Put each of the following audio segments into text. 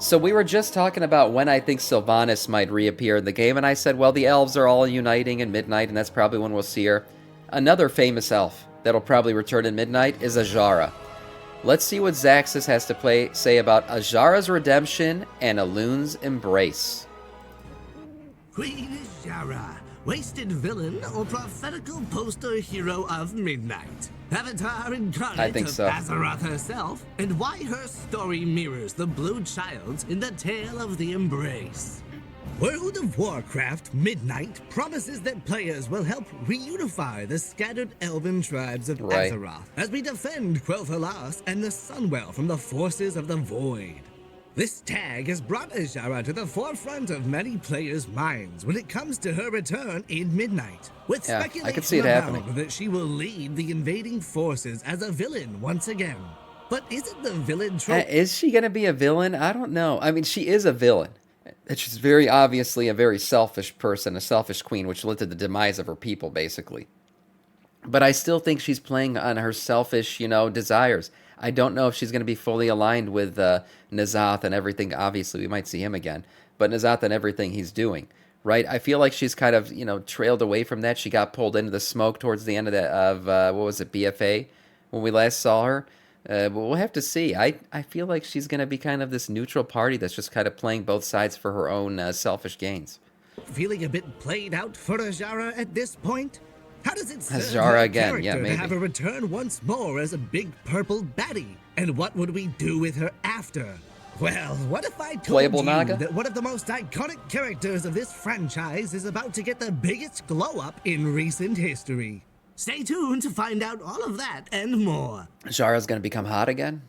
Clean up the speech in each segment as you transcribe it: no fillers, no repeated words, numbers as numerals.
So we were just talking about when I think Sylvanas might reappear in the game, and I said, well, the elves are all uniting in Midnight, and that's probably when we'll see her. Another famous elf that'll probably return in Midnight is Azshara. Let's see what Zaxxas has to say about Azshara's redemption and Elune's embrace. Queen Azshara, wasted villain or prophetical poster hero of Midnight? Avatar incarnate of so. Azeroth herself, and why her story mirrors the Blue Child's in the Tale of the Embrace. World of Warcraft Midnight promises that players will help reunify the scattered elven tribes of Azeroth as we defend Quel'Thalas and the Sunwell from the forces of the Void. This tag has brought Azshara to the forefront of many players' minds when it comes to her return in Midnight, with speculation abound that she will lead the invading forces as a villain once again. But isn't the villain trope... Is she going to be a villain? I don't know. I mean, she is a villain. She's very obviously a very selfish person, a selfish queen, which led to the demise of her people, basically. But I still think she's playing on her selfish, desires. I don't know if she's going to be fully aligned with N'Zoth and everything. Obviously, we might see him again. But N'Zoth and everything he's doing, right? I feel like she's kind of, trailed away from that. She got pulled into the smoke towards the end of what was it, BFA, when we last saw her. But we'll have to see. I feel like she's going to be kind of this neutral party that's just kind of playing both sides for her own selfish gains. Feeling a bit played out for Azshara at this point? How does it serve Azshara her again, character yeah, maybe. to have her return once more as a big purple baddie? And what would we do with her after? Well, what if I told you that one of the most iconic characters of this franchise is about to get the biggest glow-up in recent history? Stay tuned to find out all of that and more. Azshara's going to become hot again?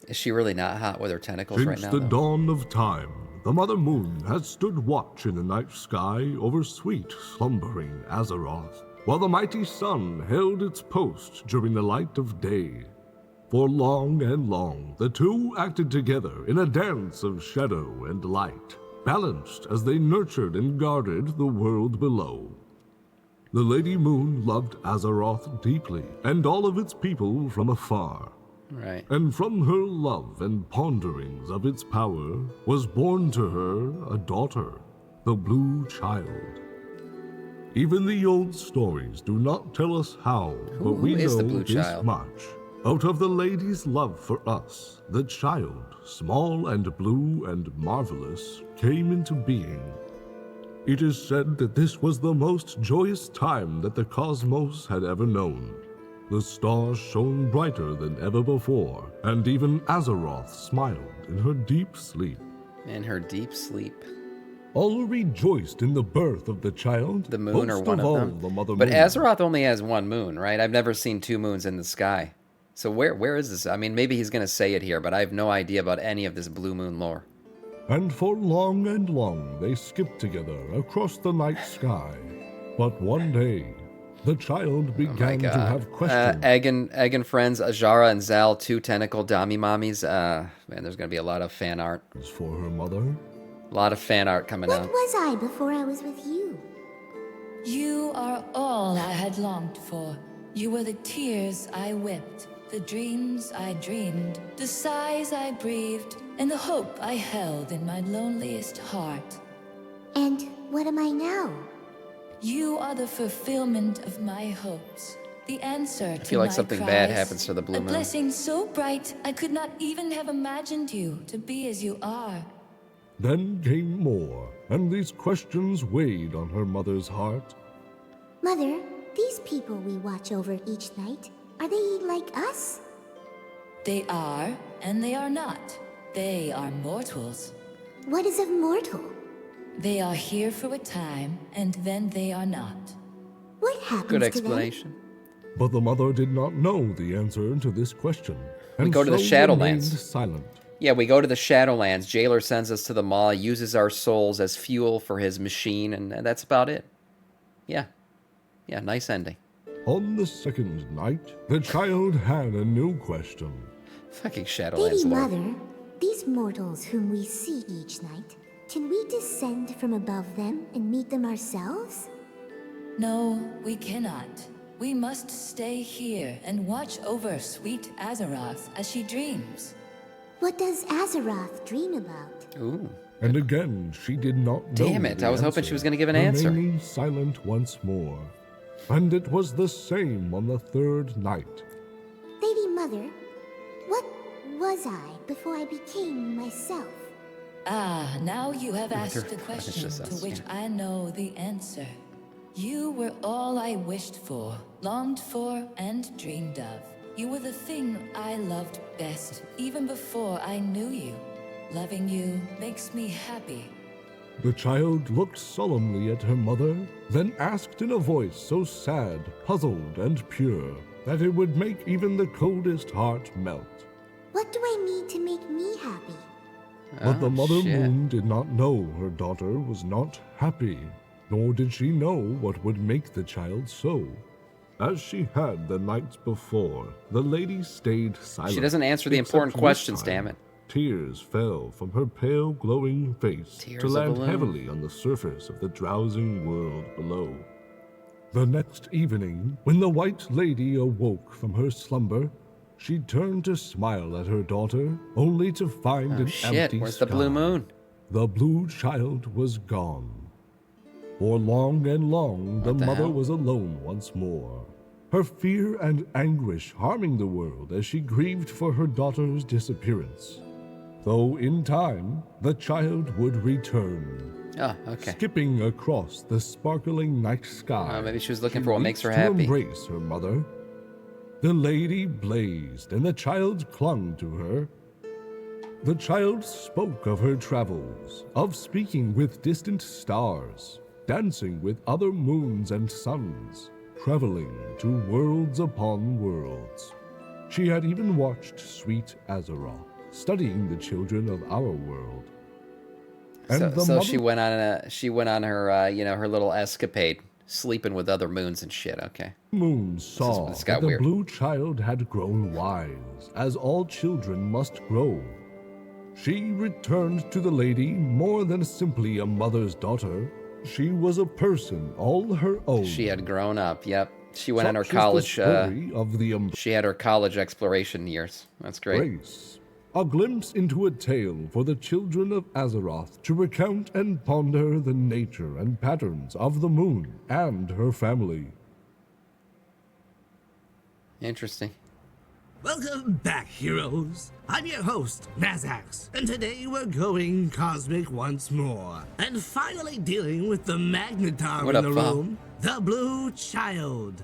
Is she really not hot with her tentacles right now? Since the dawn of time, the Mother Moon has stood watch in the night sky over sweet, slumbering Azeroth, while the mighty sun held its post during the light of day. For long and long, the two acted together in a dance of shadow and light, balanced as they nurtured and guarded the world below. The Lady Moon loved Azeroth deeply, and all of its people from afar. Right. And from her love and ponderings of its power was born to her a daughter, the Blue Child. Even the old stories do not tell us how, but we know this much. Out of the lady's love for us, the child, small and blue and marvelous, came into being. It is said that this was the most joyous time that the cosmos had ever known. The stars shone brighter than ever before, and even Azeroth smiled in her deep sleep. In her deep sleep. All rejoiced in the birth of the child. The moon or one of them. The Mother But Moon. Azeroth only has one moon, right? I've never seen two moons in the sky. So where is this? I mean, maybe he's going to say it here, but I have no idea about any of this blue moon lore. And for long and long they skipped together across the night sky. But one day, the child began to have questions. Egg and friends, Azshara and Zal, two tentacle Dami mommies. Man, there's going to be a lot of fan art. For her mother? A lot of fan art coming out. What was I before I was with you? You are all I had longed for. You were the tears I wept, the dreams I dreamed, the sighs I breathed, and the hope I held in my loneliest heart. And what am I now? You are the fulfillment of my hopes, the answer to my cries. I feel like something bad happens to the blue moon. A blessing so bright I could not even have imagined you to be as you are. Then came more, and these questions weighed on her mother's heart. Mother, these people we watch over each night, are they like us? They are, and they are not. They are mortals. What is a mortal? They are here for a time, and then they are not. What happens Good to explanation. them? But the mother did not know the answer to this question. We go to the Shadowlands. Remained silent. Yeah, we go to the Shadowlands. Jailer sends us to the Maw, uses our souls as fuel for his machine, and that's about it. Yeah. Yeah, nice ending. On the second night, the child had a new question. Fucking Shadowlands Lady lore. Mother, these mortals whom we see each night, can we descend from above them and meet them ourselves? No, we cannot. We must stay here and watch over sweet Azeroth as she dreams. What does Azeroth dream about? Ooh. And again, she did not know. Damn it, the I was hoping answer, she was gonna give an answer. remaining silent once more. And it was the same on the third night. Lady Mother, what was I before I became myself? Ah, now you have asked a It's question just to us, which yeah. I know the answer. You were all I wished for, longed for, and dreamed of. You were the thing I loved best, even before I knew you. Loving you makes me happy. The child looked solemnly at her mother, then asked in a voice so sad, puzzled, and pure that it would make even the coldest heart melt. What do I need to make me happy? But the Oh, Mother shit. Moon did not know her daughter was not happy, nor did she know what would make the child so. As she had the nights before, the lady stayed silent. She doesn't answer the except important this questions, time, damn it. Tears fell from her pale, glowing face Tears to of land Elune. heavily on the surface of the drowsing world below. The next evening, when the White Lady awoke from her slumber, she turned to smile at her daughter, only to find Oh an shit, empty where's sky. the blue moon? The blue child was gone. For long and long, the What the mother hell? was alone once more, her fear and anguish harming the world as she grieved for her daughter's disappearance. Though in time, the child would return, Oh, okay. skipping across the sparkling night sky. Oh, maybe she was looking for what makes her reached to happy. embrace her mother. The lady blazed, and the child clung to her. The child spoke of her travels, of speaking with distant stars, dancing with other moons and suns, traveling to worlds upon worlds. She had even watched sweet Azeroth, studying the children of our world. And So, the so mother she went on her her little escapade, sleeping with other moons and shit. Okay. Moon saw this got that the weird. blue child had grown wise, as all children must grow. She returned to the lady more than simply a mother's daughter. She was a person all her own. She had grown up. Yep. She went on her Such is the college. story of the She had her college exploration years. That's great. embrace. A glimpse into a tale for the children of Azeroth to recount and ponder the nature and patterns of the moon and her family. Interesting. Welcome back, heroes. I'm your host, Nazax, and today we're going cosmic once more, and finally dealing with the magnetar What in up, the Fa? room, the Blue Child.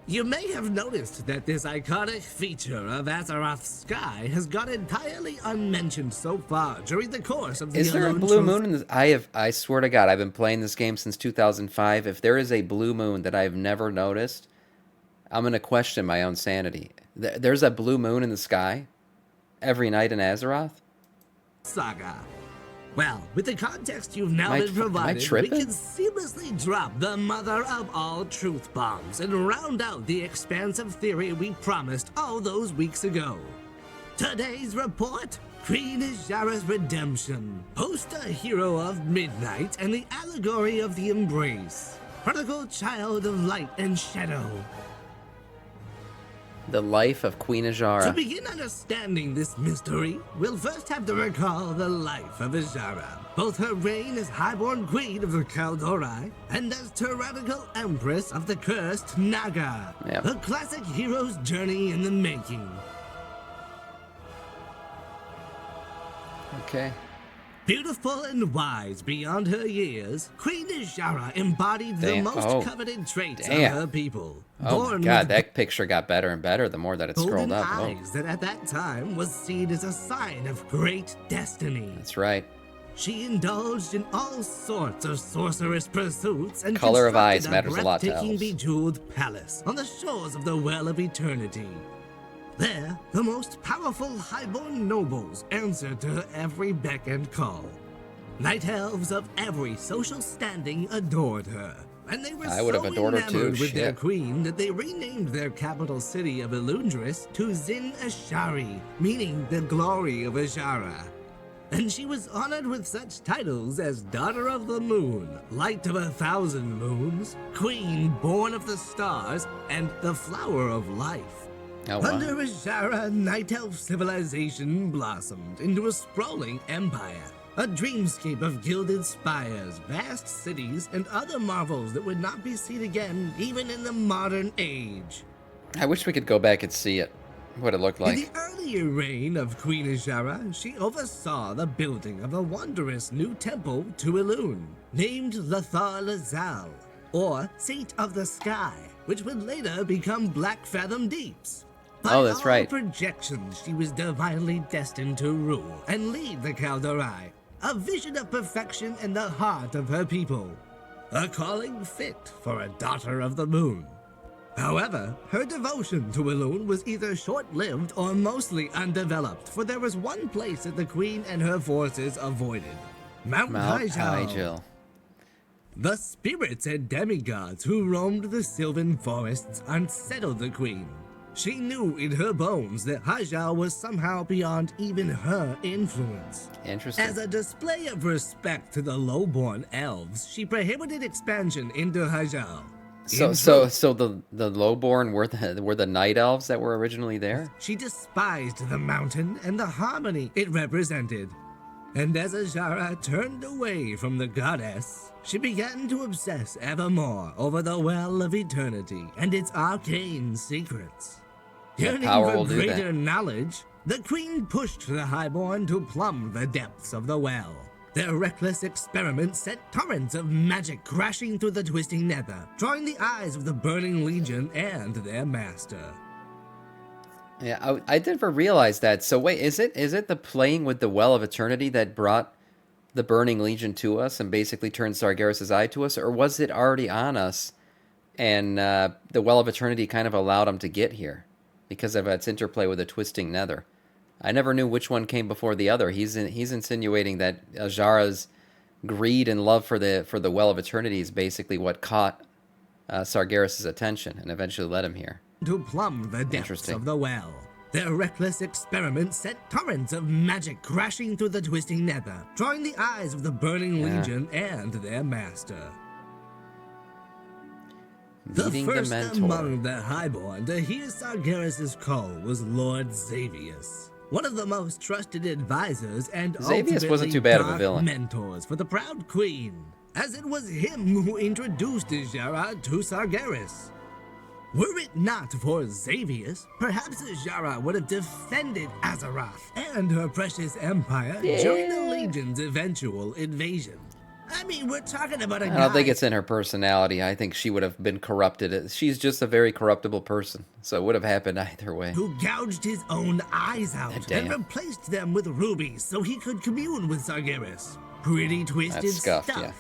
You may have noticed that this iconic feature of Azeroth's sky has gone entirely unmentioned so far during the course of the Is there a Elune blue Trophy. moon in this? I swear to God, I've been playing this game since 2005. If there is a blue moon that I've never noticed, I'm going to question my own sanity. There's a blue moon in the sky every night in Azeroth? Saga. Well, with the context you've now Am I been provided, we tripping? can seamlessly drop the mother of all truth bombs and round out the expansive theory we promised all those weeks ago. Today's report, Queen Azshara's redemption, poster hero of Midnight and the Allegory of the Embrace, prodigal child of light and shadow. The life of Queen To Azshara. begin understanding this mystery, we'll first have to recall the life of Azshara, both her reign as Highborn Queen of the Kaldori and as tyrannical Empress of the Cursed Naga. Yep. A classic hero's journey in the making. Okay. Beautiful and wise beyond her years, Queen Azshara embodied the Damn. most Oh, coveted traits damn. of her people. Oh Born my God, with that picture got better and better the more that it golden scrolled up. Oh, eyes that at that time was seen as a sign of great destiny. that's right. She indulged in all sorts of sorcerous pursuits and Color of eyes constructed matters a lot to breathtaking elves. bejeweled palace on the shores of the Well of Eternity. There, the most powerful Highborn nobles answered to her every beck and call. Night elves of every social standing adored her, and they were I would so have adored her too, enamored with their shit. queen that they renamed their capital city of Elundris to Zin Ashari, meaning the glory of Azshara. And she was honored with such titles as Daughter of the Moon, Light of 1,000 Moons, Queen born of the Stars, and the Flower of Life. Oh, wow. Under Azshara, Night Elf civilization blossomed into a sprawling empire. A dreamscape of gilded spires, vast cities, and other marvels that would not be seen again even in the modern age. I wish we could go back and see it, what it looked In like. the earlier reign of Queen Azshara, she oversaw the building of a wondrous new temple to Elune, named Lothar Lazal, or Saint of the Sky, which would later become Black Fathom Deeps. Oh, that's right. By all projections, she was divinely destined to rule and lead the Kaldarai, a vision of perfection in the heart of her people, a calling fit for a daughter of the moon. However, her devotion to Elune was either short-lived or mostly undeveloped, for there was one place that the queen and her forces avoided: Mount Hyjal. The spirits and demigods who roamed the sylvan forests unsettled the queen. She knew in her bones that Hyjal was somehow beyond even her influence. Interesting. As a display of respect to the lowborn elves, she prohibited expansion into Hyjal. So the lowborn were the night elves that were originally there? She despised the mountain and the harmony it represented. And as Azshara turned away from the goddess, she began to obsess ever more over the Well of Eternity and its arcane secrets. Yearning power for will do greater that. knowledge, the queen pushed the Highborn to plumb the depths of the well. Their reckless experiment sent torrents of magic crashing through the twisting nether, drawing the eyes of the Burning Legion and their master. Yeah, I never realized that. So wait, is it the playing with the Well of Eternity that brought the Burning Legion to us and basically turned Sargeras' eye to us, or was it already on us and the Well of Eternity kind of allowed him to get here because of its interplay with the twisting nether? I never knew which one came before the other. He's insinuating that Azshara's greed and love for the Well of Eternity is basically what caught Sargeras' attention and eventually led him here. To plumb the depths of the well. Their reckless experiment sent torrents of magic crashing through the twisting nether, drawing the eyes of the Burning Legion and their master. Meeting the first Mentor. among the Highborn to hear Sargeras' call was Lord Xavius, one of the most trusted advisors and Xavius wasn't ultimately too bad of a dark villain. mentors for the proud queen, as it was him who introduced Azshara to Sargeras. Were it not for Xavius, perhaps Azshara would have defended Azeroth and her precious empire during the Legion's eventual invasion. I mean, we're talking about a guy... I don't think it's in her personality. I think she would have been corrupted. She's just a very corruptible person, so it would have happened either way. who gouged his own eyes out and Damn. replaced them with rubies so he could commune with Sargeras. Pretty twisted That's scuffed, stuff. yeah.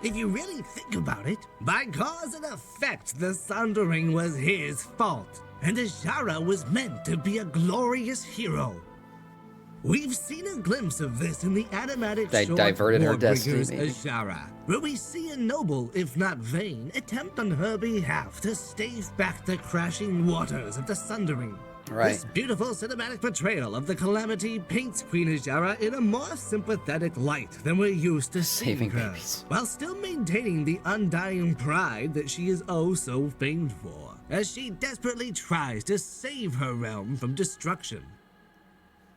If you really think about it, by cause and effect, the Sundering was his fault, and Azshara was meant to be a glorious hero. We've seen a glimpse of this in the animatic They short diverted her destiny, Warbreakers maybe. Azshara, where we see a noble, if not vain, attempt on her behalf to stave back the crashing waters of the Sundering. Right. This beautiful cinematic portrayal of the calamity paints Queen Azshara in a more sympathetic light than we're used to seeing Saving her, babies. while still maintaining the undying pride that she is oh so famed for, as she desperately tries to save her realm from destruction.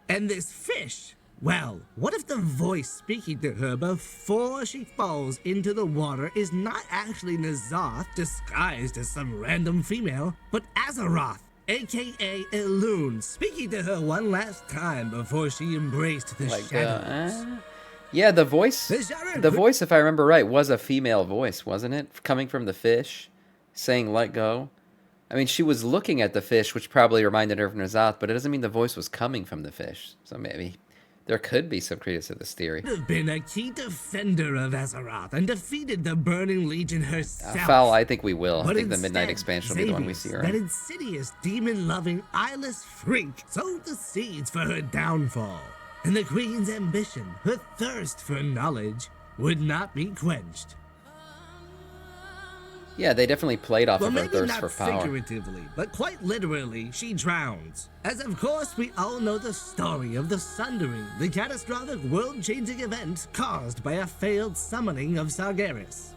And this fish, well, what if the voice speaking to her before she falls into the water is not actually N'Zoth disguised as some random female, but Azeroth, aka Elune, speaking to her one last time before she embraced the shadows. Yeah, the voice, Azshara the voice, if I remember right, was a female voice, wasn't it? Coming from the fish, saying "let go." I mean, she was looking at the fish, which probably reminded her of N'Zoth, but it doesn't mean the voice was coming from the fish. So maybe there could be some credence to this theory. Would have been a key defender of Azeroth and defeated the Burning Legion herself. Foul, I think we will. I But think the instead, Midnight Expansion will be the one we see her that in. insidious, demon-loving, eyeless freak sowed the seeds for her downfall. And the Queen's ambition, her thirst for knowledge, would not be quenched. Yeah, they definitely played off Well, of her maybe thirst not for power. figuratively, but quite literally, she drowns. As of course we all know the story of the Sundering, the catastrophic world-changing event caused by a failed summoning of Sargeras.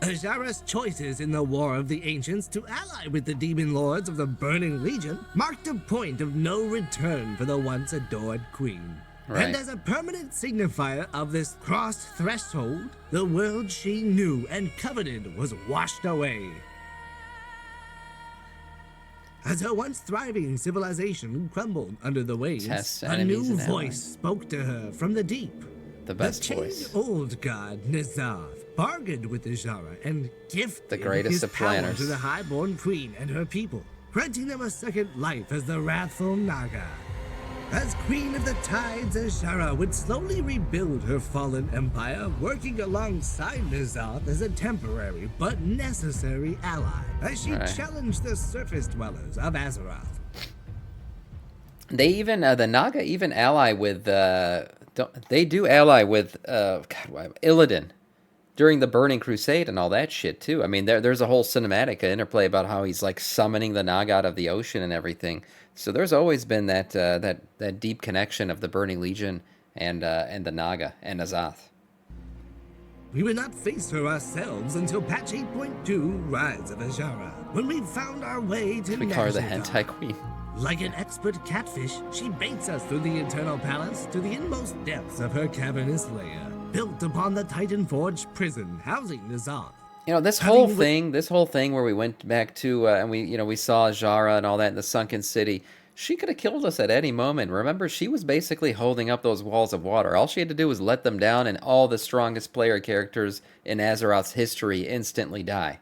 Azshara's choices in the War of the Ancients to ally with the demon lords of the Burning Legion marked a point of no return for the once adored queen. Right. And as a permanent signifier of this crossed threshold, the world she knew and coveted was washed away. As her once thriving civilization crumbled under the waves, Tests a enemies new and voice allies. spoke to her from the deep. The best The voice. chained old god N'Zoth bargained with Azshara and gifted The greatest his of power planners. to the Highborn queen and her people, granting them a second life as the wrathful Naga. As queen of the tides, Azshara would slowly rebuild her fallen empire, working alongside N'Zoth as a temporary but necessary ally, as she Right. challenged the surface dwellers of Azeroth. They even the Naga even ally with they do ally with Illidan during the Burning Crusade and all that shit too. I mean, there's a whole cinematic interplay about how he's like summoning the Naga out of the ocean and everything. So there's always been that deep connection of the Burning Legion and the Naga and Azoth. We would not face her ourselves until patch 8.2 Rise of Azshara, when we found our way to We call her the Nazgûl. hentai queen. Like an expert catfish, she baits us through the Eternal Palace to the inmost depths of her cavernous lair, built upon the Titan-forged prison housing N'Zoth. You know, this Having whole thing where we went back to and we saw Azshara and all that in the sunken city. She could have killed us at any moment. Remember, she was basically holding up those walls of water. All she had to do was let them down, and all the strongest player characters in Azeroth's history instantly die.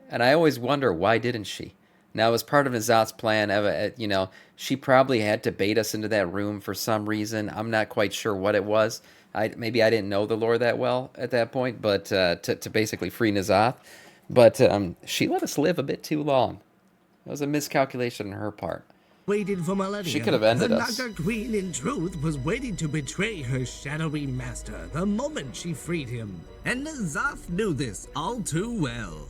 And I always wonder, why didn't she? Now, as part of N'Zoth's plan, she probably had to bait us into that room for some reason. I'm not quite sure what it was. Maybe I didn't know the lore that well at that point, but to basically free N'Zoth. But she let us live a bit too long. It was a miscalculation on her part. Waited for millennia. She could have ended the us. Naga Queen, in truth, was waiting to betray her shadowy master the moment she freed him. And N'Zoth knew this all too well.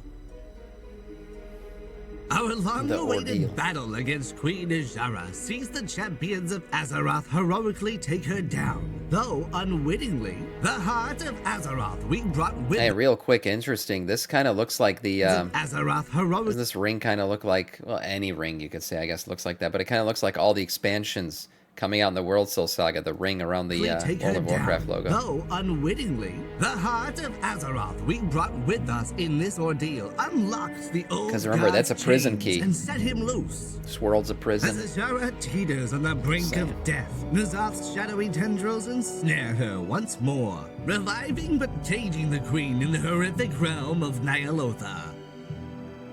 Our ordeal. long-awaited battle against Queen Azshara sees the champions of Azeroth heroically take her down. Though, unwittingly, the heart of Azeroth we brought with Hey, real quick, interesting. This kind of looks like the... Azeroth heroic. doesn't this ring kind of look like... Well, any ring, you could say, I guess, looks like that. But it kind of looks like all the expansions coming out in the World Soul Saga. The ring around the World of Warcraft logo. Though unwittingly, the heart of Azeroth we brought with us in this ordeal unlocked the old 'Cause remember, that's a god's prison chains key. and set him loose. This world's a prison. As Azshara teeters on the brink Same. of death, N'Zoth's shadowy tendrils ensnare her once more, reviving but caging the queen in the horrific realm of Ny'alotha.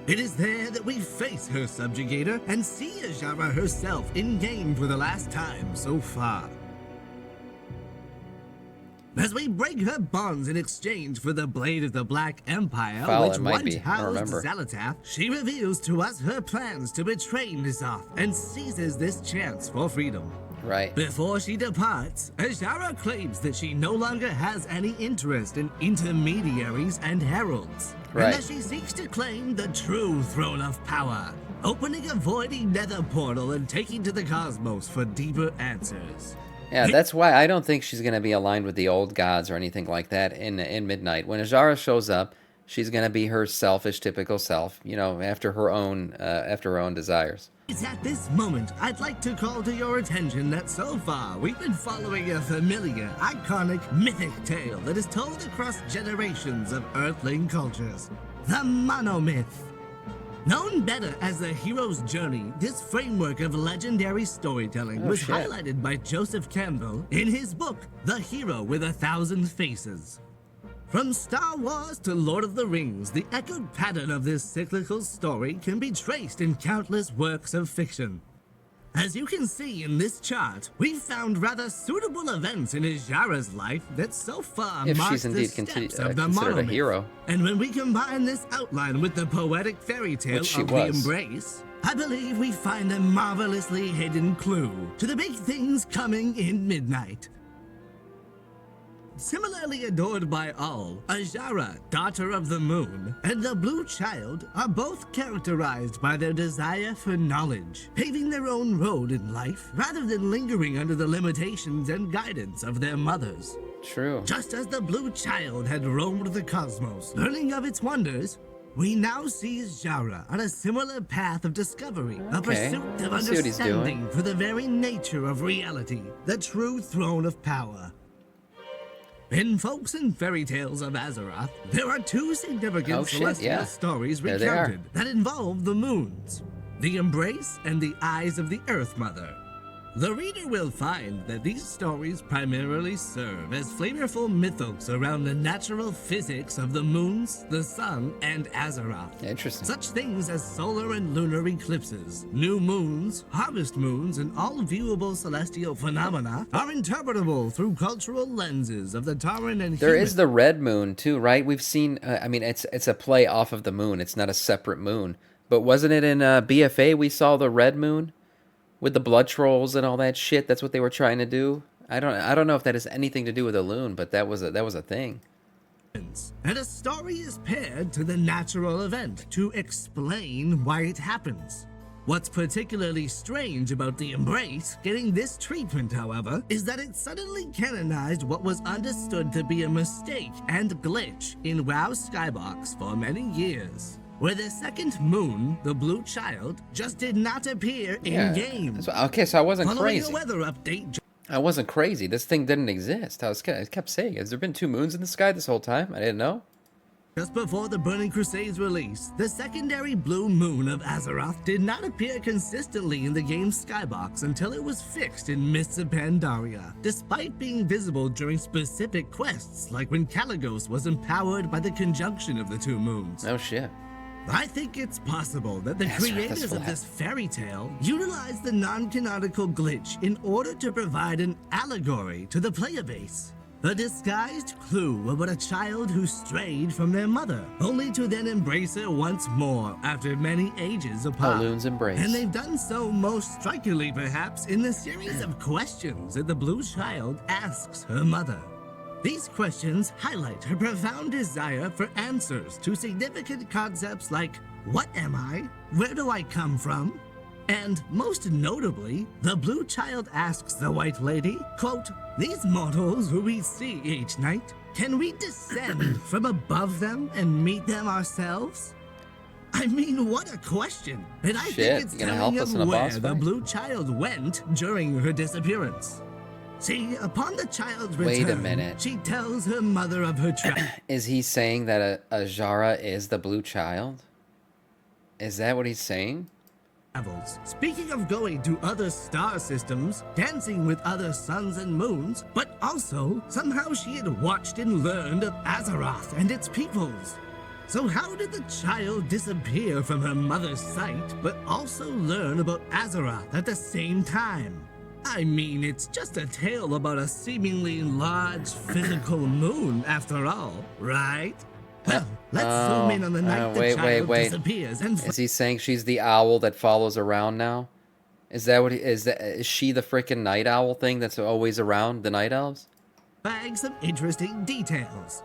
It is there that we face her subjugator and see Azshara herself in-game for the last time so far. As we break her bonds in exchange for the Blade of the Black Empire, Foul, which it might once be. I don't housed remember. Xalatath, she reveals to us her plans to betray N'Zoth and seizes this chance for freedom. Right. Before she departs, Azshara claims that she no longer has any interest in intermediaries and heralds, Right. and that she seeks to claim the true throne of power, opening a voiding nether portal and taking to the cosmos for deeper answers. Yeah, that's why I don't think she's going to be aligned with the old gods or anything like that in Midnight. When Azshara shows up, she's going to be her selfish, typical self, after her own desires. It's at this moment I'd like to call to your attention that so far we've been following a familiar, iconic, mythic tale that is told across generations of Earthling cultures. The monomyth. Known better as the hero's journey, this framework of legendary storytelling was shit. highlighted by Joseph Campbell in his book, The Hero with a Thousand Faces. From Star Wars to Lord of the Rings, the echoed pattern of this cyclical story can be traced in countless works of fiction. As you can see in this chart, we've found rather suitable events in Azshara's life that so far If mark she's the indeed steps of the considered a monomyth. hero. And when we combine this outline with the poetic fairy tale Which she of the was. Embrace, I believe we find a marvelously hidden clue to the big things coming in Midnight. Similarly adored by all, Azshara, Daughter of the Moon, and the Blue Child are both characterized by their desire for knowledge, paving their own road in life rather than lingering under the limitations and guidance of their mothers. True. Just as the Blue Child had roamed the cosmos, learning of its wonders, we now see Azshara on a similar path of discovery, a Okay. pursuit of I see what he's doing. understanding for the very nature of reality, the true throne of power. In folks and fairy tales of Azeroth, there are two significant Oh, shit, celestial yeah. stories There they are. recounted that involve the moons, the embrace and the eyes of the Earth Mother. The reader will find that these stories primarily serve as flavorful mythos around the natural physics of the moons, the sun, and Azeroth. Interesting. Such things as solar and lunar eclipses, new moons, harvest moons, and all viewable celestial phenomena are interpretable through cultural lenses of the Tauren and There human. is the red moon too, right? We've seen. I mean, it's a play off of the moon. It's not a separate moon. But wasn't it in BFA we saw the red moon with the blood trolls and all that shit? That's what they were trying to do. I don't know if that has anything to do with Elune, but that was a thing. And a story is paired to the natural event to explain why it happens. What's particularly strange about the Embrace getting this treatment, however, is that it suddenly canonized what was understood to be a mistake and glitch in WoW's Skybox for many years, where the second moon, the Blue Child, just did not appear in-game. Okay, so I wasn't Following crazy. a weather update, I wasn't crazy. This thing didn't exist. I kept saying, has there been two moons in the sky this whole time? I didn't know. just before the Burning Crusade's release, the secondary blue moon of Azeroth did not appear consistently in the game's skybox until it was fixed in Mists of Pandaria, despite being visible during specific quests, like when Kaligos was empowered by the conjunction of the two moons. Oh shit. I think it's possible that the That's right, creators that's of this fairy tale utilized the non-canonical glitch in order to provide an allegory to the player base. A disguised clue about a child who strayed from their mother, only to then embrace her once more after many ages apart. Elune's embrace. And they've done so most strikingly, perhaps, in the series of questions that the Blue Child asks her mother. These questions highlight her profound desire for answers to significant concepts like, what am I? Where do I come from? And most notably, the Blue Child asks the White Lady, quote, these mortals who we see each night, can we descend from above them and meet them ourselves? I mean, what a question. And I Shit, think it's you gonna help telling us in a of where boss the fight? Blue Child went during her disappearance. See, upon the child's return, Wait a minute. she tells her mother of her trap. Is he saying that Azshara is the Blue Child? Is that what he's saying? Travels. Speaking of going to other star systems, dancing with other suns and moons, but also somehow she had watched and learned of Azeroth and its peoples. So how did the child disappear from her mother's sight, but also learn about Azeroth at the same time? I mean, it's just a tale about a seemingly large physical moon after all, right? Well, let's zoom in on the night the child disappears and Is he saying she's the owl that follows around now? Is that what is she the freaking night owl thing that's always around the night elves? flag some interesting details.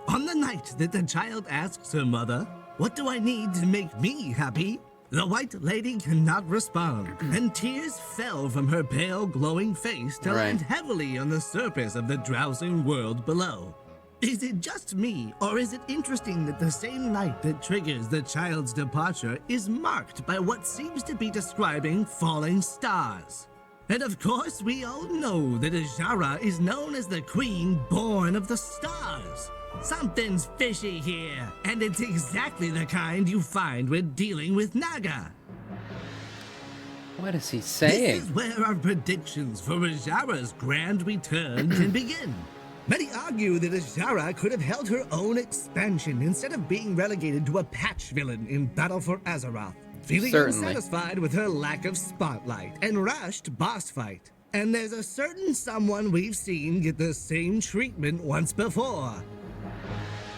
On the night that the child asks her mother, what do I need to make me happy? The White Lady cannot respond, and tears fell from her pale, glowing face to land heavily on the surface of the drowsing world below. Is it just me, or is it interesting that the same night that triggers the child's departure is marked by what seems to be describing falling stars? And of course, we all know that Azshara is known as the Queen born of the stars. Something's fishy here, and it's exactly the kind you find when dealing with Naga. What is he saying? This is where our predictions for Azshara's grand return can begin. Many argue that Azshara could have held her own expansion instead of being relegated to a patch villain in Battle for Azeroth, feeling unsatisfied with her lack of spotlight and rushed boss fight. And there's a certain someone we've seen get the same treatment once before.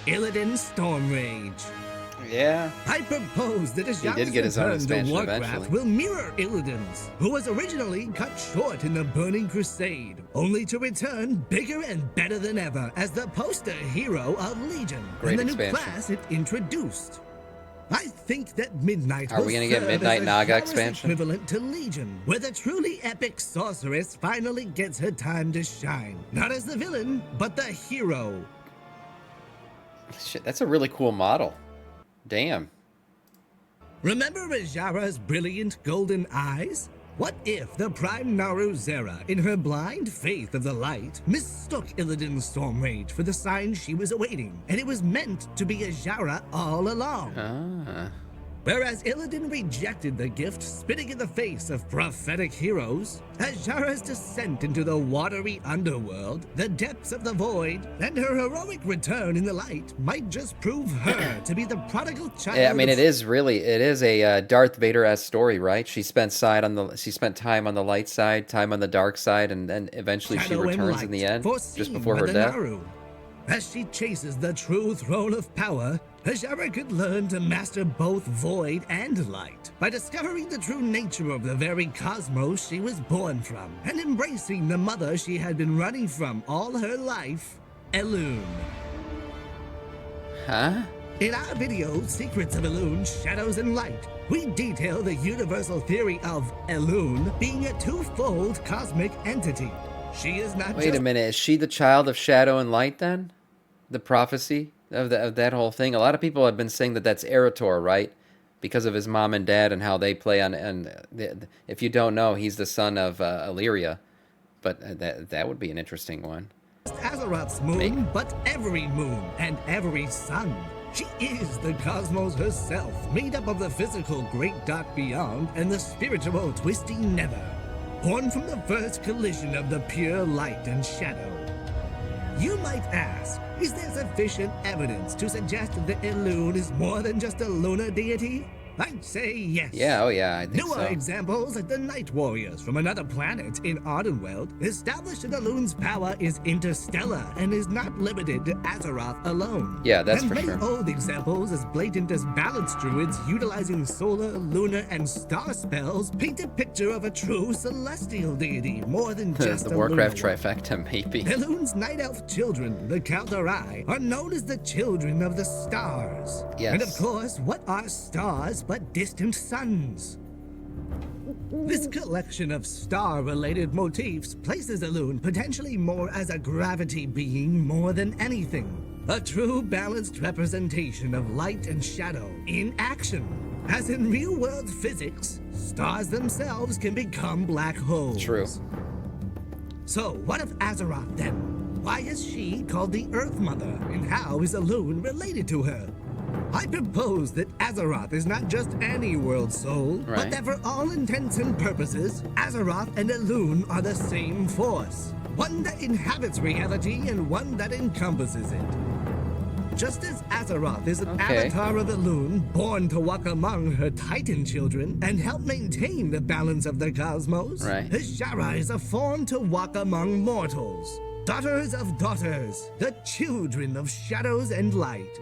Illidan Stormrage. Yeah. I propose that He did get Azshara's his own return to expansion Warcraft eventually. will mirror Illidan's, who was originally cut short in the Burning Crusade, only to return bigger and better than ever as the poster hero of Legion Great and the expansion. new class it introduced. I think that Midnight Are will we gonna get serve Midnight as Naga Azshara's expansion? equivalent to Legion, where the truly epic sorceress finally gets her time to shine. Not as the villain, but the hero. Shit, that's a really cool model. Damn. Remember Azshara's brilliant golden eyes? What if the Prime Naru Zera, in her blind faith of the light, mistook Illidan's storm rage for the sign she was awaiting, and it was meant to be Azshara all along? Ah. Whereas Illidan rejected the gift, spitting in the face of prophetic heroes, Azshara's descent into the watery underworld, the depths of the void, and her heroic return in the light might just prove her to be the prodigal child. Yeah, I mean, of- it is a Darth Vader-esque story, right? She spent time on the light side, time on the dark side, and then eventually she Shadow and returns in light, the end, foreseen just before by her the death. Naru. As she chases the true throne of power, Azshara could learn to master both void and light by discovering the true nature of the very cosmos she was born from and embracing the mother she had been running from all her life, Elune. Huh? In our video, Secrets of Elune, Shadows and Light, we detail the universal theory of Elune being a twofold cosmic entity. She is not Wait just a minute, is she the child of Shadow and Light then? The prophecy of that whole thing? A lot of people have been saying that that's Eretor, right? Because of his mom and dad and how they play on, if you don't know, he's the son of Illyria. But that would be an interesting one. Azeroth's moon, Maybe. but every moon and every sun. She is the cosmos herself, made up of the physical great dark beyond and the spiritual twisty never. Born from the first collision of the pure light and shadow. You might ask, is there sufficient evidence to suggest that Elune is more than just a lunar deity? I'd say yes. Yeah, oh yeah, I think Newer so. examples like the Night Warriors from another planet in Ardenweld establish that Elune's power is interstellar and is not limited to Azeroth alone. Yeah, that's and for many sure. old examples as blatant as balance druids utilizing solar, lunar, and star spells paint a picture of a true celestial deity more than just The a Warcraft lunar one. trifecta, maybe. Elune's night elf children, the Kaldarai, are known as the children of the stars. Yes. And of course, what are stars but distant suns? This collection of star-related motifs places Elune potentially more as a gravity being more than anything. A true balanced representation of light and shadow in action. As in real-world physics, stars themselves can become black holes. True. So, what of Azeroth then? Why is she called the Earth Mother, and how is Elune related to her? I propose that Azeroth is not just any world soul, Right. but that for all intents and purposes, Azeroth and Elune are the same force. One that inhabits reality and one that encompasses it. Just as Azeroth is an Okay. avatar of Elune, born to walk among her Titan children and help maintain the balance of the cosmos, Right. Azshara is a form to walk among mortals. Daughters of daughters, the children of shadows and light.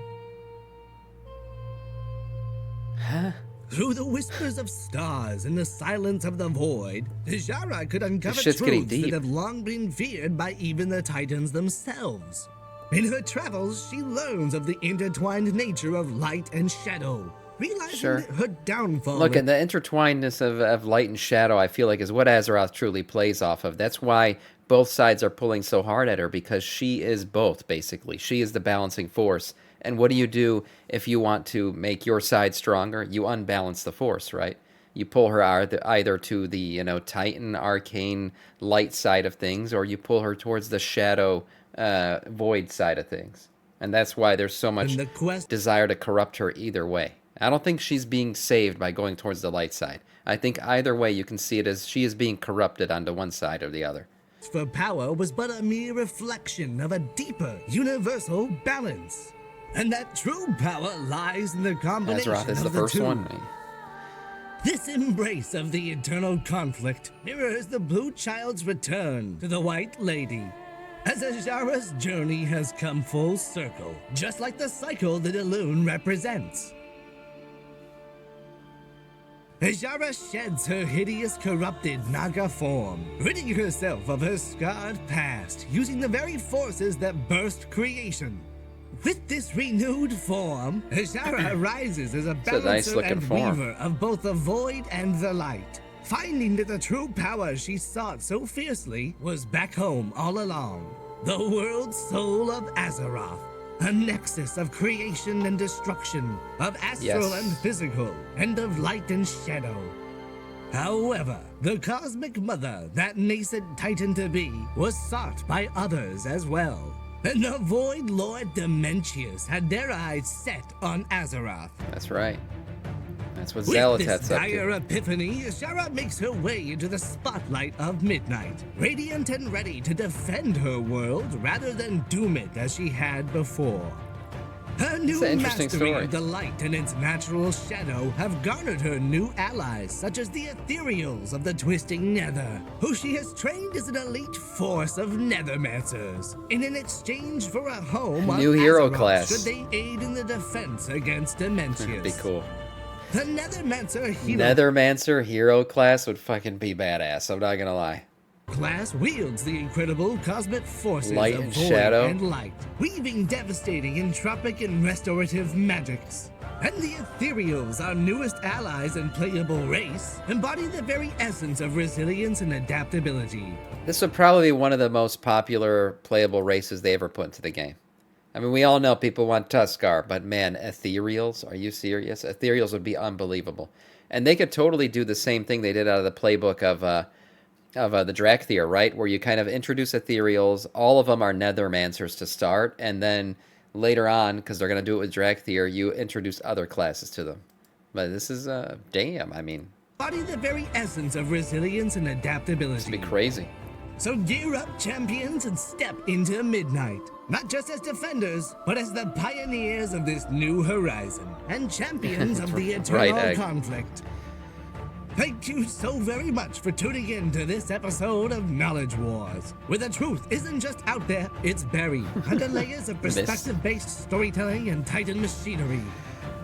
Huh? Through the whispers of stars and the silence of the void, Azshara could uncover This shit's getting truths that deep. have long been feared by even the Titans themselves. In her travels, she learns of the intertwined nature of light and shadow, realizing Sure. that her downfall... Look, and the intertwinedness of light and shadow, I feel like, is what Azeroth truly plays off of. That's why both sides are pulling so hard at her, because she is both, basically. She is the balancing force. And what do you do if you want to make your side stronger? You unbalance the force, right? You pull her either to the, Titan, arcane, light side of things, or you pull her towards the shadow, void side of things. And that's why there's so much And the quest- desire to corrupt her either way. I don't think she's being saved by going towards the light side. I think either way you can see it as she is being corrupted onto one side or the other. for power was but a mere reflection of a deeper, universal balance. And that true power lies in the combination Azeroth is of the first two. one. This embrace of the eternal conflict mirrors the Blue Child's return to the White Lady. As Azshara's journey has come full circle, just like the cycle that Elune represents. Azshara sheds her hideous, corrupted Naga form, ridding herself of her scarred past, using the very forces that burst creation. With this renewed form, Azshara rises as a a balancer nice-looking and form. weaver of both the void and the light. Finding that the true power she sought so fiercely was back home all along. The world's soul of Azeroth. A nexus of creation and destruction, of astral Yes. and physical, and of light and shadow. However, the cosmic mother, that nascent titan to be, was sought by others as well. And the Void Lord Dementius had their eyes set on Azeroth. That's right. That's what With Zealoth this up dire to. epiphany, Azshara makes her way into the spotlight of midnight, radiant and ready to defend her world rather than doom it as she had before. Her new an interesting mastery story. of the light and its natural shadow have garnered her new allies, such as the Ethereals of the Twisting Nether, who she has trained as an elite force of Nethermancers, in an exchange for a home on New hero Azeroth, class. should they aid in the defense against Dementius. That'd be cool. The Nethermancer hero Nethermancer hero class would fucking be badass. I'm not gonna lie. class wields the incredible cosmic forces Light of and void shadow. and light, weaving devastating entropic and restorative magics. And the Ethereals, our newest allies and playable race, embody the very essence of resilience and adaptability. This would probably be one of the most popular playable races they ever put into the game. I mean, we all know people want Tuskar, but man, Ethereals? Are you serious? Ethereals would be unbelievable. And they could totally do the same thing they did out of the playbook of the Drakthir, right? Where you kind of introduce Ethereals. All of them are Nethermancers to start, and then later on, because they're going to do it with Drakthir, you introduce other classes to them. But this is, damn, I mean, Embody the very essence of resilience and adaptability. it'd be crazy. So gear up, champions, and step into midnight. Not just as defenders, but as the pioneers of this new horizon and champions of the eternal Egg. conflict. Thank you so very much for tuning in to this episode of Knowledge Wars, where the truth isn't just out there, it's buried under layers of perspective-based storytelling and titan machinery.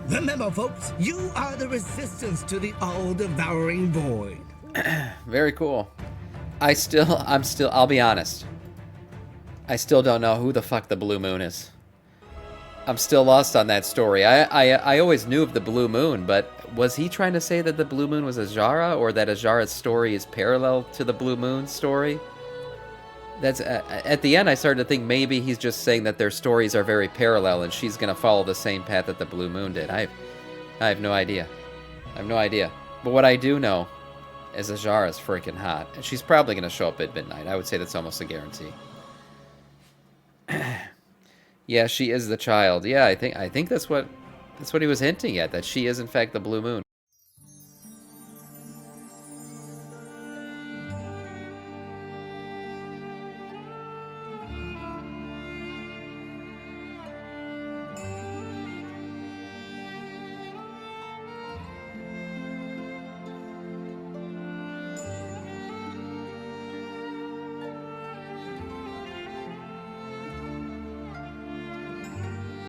Remember, folks, you are the resistance to the all-devouring void. Very cool. I'll be honest. I still don't know who the fuck the Blue Moon is. I'm still lost on that story. I always knew of the Blue Moon, but was he trying to say that the Blue Moon was Azshara, or that Azshara's story is parallel to the Blue Moon story? That's at the end I started to think maybe he's just saying that their stories are very parallel and she's going to follow the same path that the Blue Moon did. I have no idea. I have no idea. But what I do know is Azshara's freaking hot, and she's probably going to show up at midnight. I would say that's almost a guarantee. Yeah, she is the child. Yeah, I think that's what he was hinting at, that she is in fact the Blue Moon.